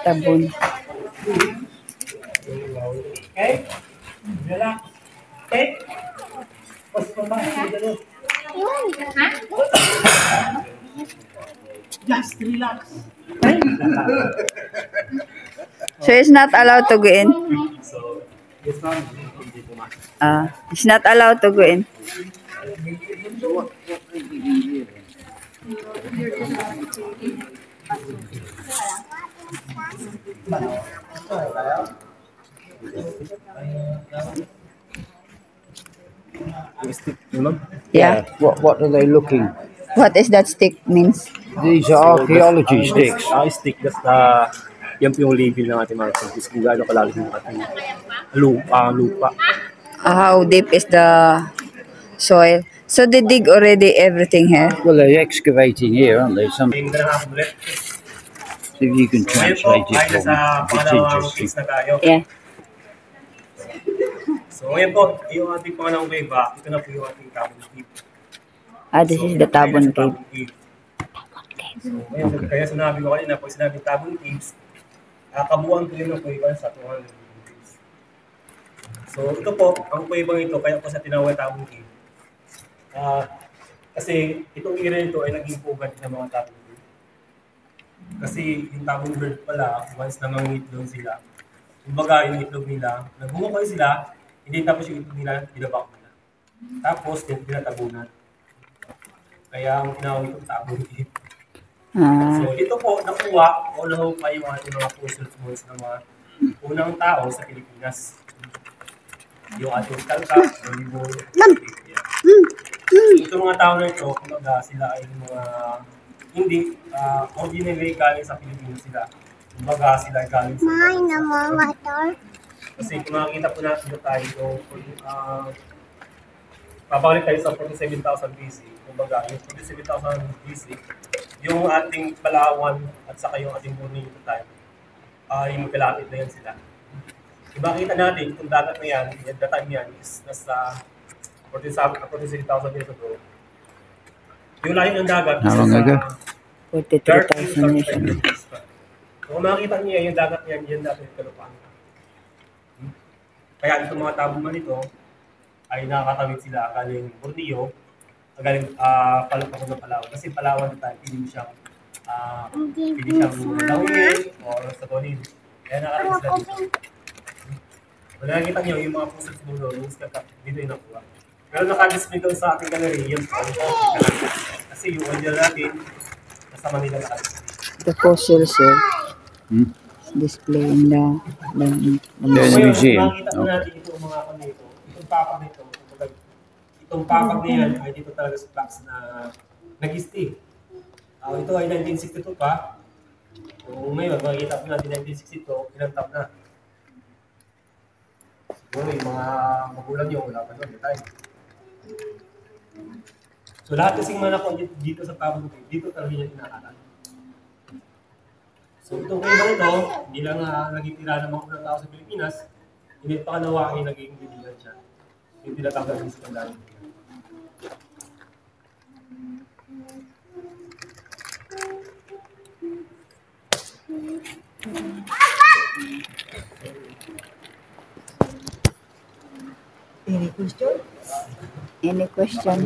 Tabon. Okay? Relax. Okay? Just relax. So he's not allowed to go in? So, this one, hindi pumasok. He's not allowed to go in. Yeah. What are they looking? What is that stick means? These are archaeology sticks. Stick, that's yan po yung level ng ating mga scientists kung gaano kalalim yung ating lupa. How deep is the soil? So they dig already everything here? Well, they're excavating here, aren't they? See if you can translate it for me. It's interesting. Yeah. So ngayon po, yung ating pangalawang wave, ito na po yung ating Tabon Cave. This is the Tabon Cave. So ngayon, kaya sinabi ko kanina, pag sinabi Tabon Caves, kabuuan po yun ng kuweba sa 200 caves. So ito po, ang kuwebang ito, kaya po sa tinawag Tabon Cave. Kasi itong area nito ay naging pugad ng mga Tabon Bird. Kasi yung Tabon Bird pala, once na mangingitlog sila, kumbaga yung itlog nila, nagbumukay sila, hindi tapos yung itlog nila, binabak nila. Tapos, tinatabunan. Kaya ang tinawag itong Tabon Cave. So ito po, nakuha o nahukay yung ating mga fossil bones ng mga unang tao sa Pilipinas. Yung ating Talca, Olibol, itong mga tao na ito, kumbaga sila ay mga hindi, originally galing sa Pilipinas sila. Kumbaga sila galing sa kasi kung makikita po natin ito tayo, babalik tayo sa 47,000 BC. Kumbaga, yung 47,000 BC, yung ating Palawan at saka yung ating Borneo tayo, yung magkalapit na yan sila. Kung makikita natin, kung dagat na yan, yung time yan is nasa 47,000 years ago. Yung layo ng dagat is nasa 43,000 years ago. Kung makikita niya yung dagat niyan, yan natin yung kalupaan. Kaya itong mga tabungan nito ay nakakatawid sila galing Borneo, galing Palapakon ng Palawan. Kasi Palawan na tayo, pili siyang lawin o sa Tonin. Kaya nakatawid sila dito. Kung nakikita niyo yung mga puso siguro, dito yung nakuha. Pero nakadisplay doon sa ating gallery, yun po. Kasi yung audio natin, nasa Manila nakadisplay. The fossils here. Displaying the museum. Makikita natin itong mga kanito, itong papag nito. Itong papag na yan ay dito talaga sa plaques na nag-stay. Ito ay 1962 pa. So ngayon, makikita po natin 1962, ilang taon na. Siguro yung mga magulang nyo, wala pa doon, tayo. So lahat kasing mga nakuha dito sa Tabon Cave, dito talaga yung inaaral. So itong kuweba nito, hindi lang naging tira ng mga unang tao sa Pilipinas, hindi pa kanawa ay naging biligan siya. Yung tinatawag ng sekundary. Any question?